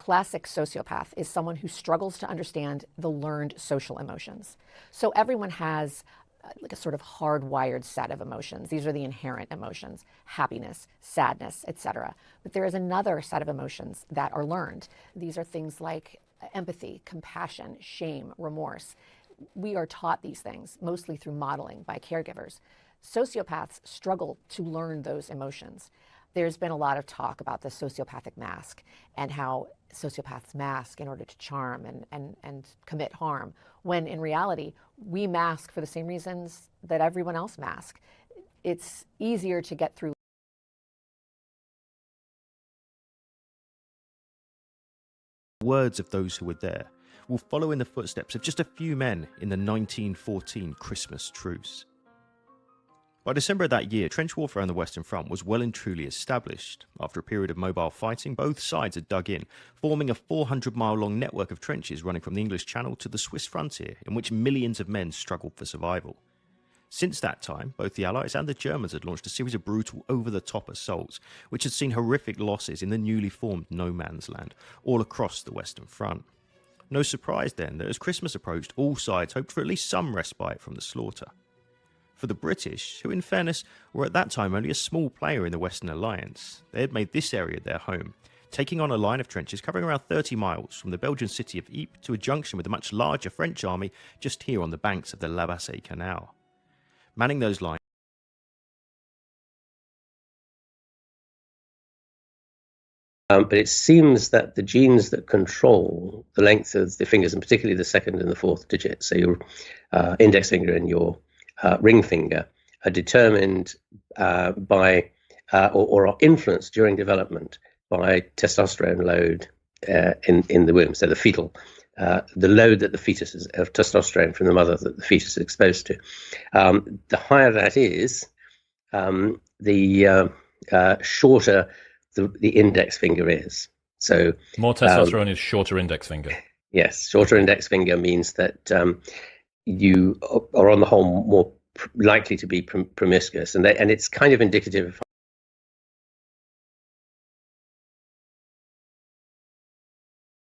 classic sociopath is someone who struggles to understand the learned social emotions. So everyone has like a sort of hardwired set of emotions. These are the inherent emotions: happiness, sadness, etc. But there is another set of emotions that are learned. These are things like empathy, compassion, shame, remorse. We are taught these things mostly through modeling by caregivers. Sociopaths struggle to learn those emotions. There's been a lot of talk about the sociopathic mask and how sociopaths mask in order to charm and commit harm, when in reality, we mask for the same reasons that everyone else masks. It's easier to get through. Words of those who were there will follow in the footsteps of just a few men in the 1914 Christmas truce. By December of that year, trench warfare on the Western Front was well and truly established. After a period of mobile fighting, both sides had dug in, forming a 400-mile-long network of trenches running from the English Channel to the Swiss frontier, in which millions of men struggled for survival. Since that time, both the Allies and the Germans had launched a series of brutal, over-the-top assaults, which had seen horrific losses in the newly formed no man's land, all across the Western Front. No surprise then that as Christmas approached, all sides hoped for at least some respite from the slaughter. For the British, who in fairness were at that time only a small player in the Western Alliance, they had made this area their home, taking on a line of trenches covering around 30 miles from the Belgian city of Ypres to a junction with a much larger French army just here on the banks of the La Bassée Canal. Manning those lines but it seems that the genes that control the length of the fingers, and particularly the second and the fourth digit, so your index finger and your ring finger, are determined by or are influenced during development by testosterone load in the womb. So the fetal, the load that the fetus is of testosterone from the mother that the fetus is exposed to. The higher that is, the shorter the index finger is. So more testosterone is shorter index finger. Yes, shorter index finger means that you are on the whole more likely to be promiscuous, and it's kind of indicative of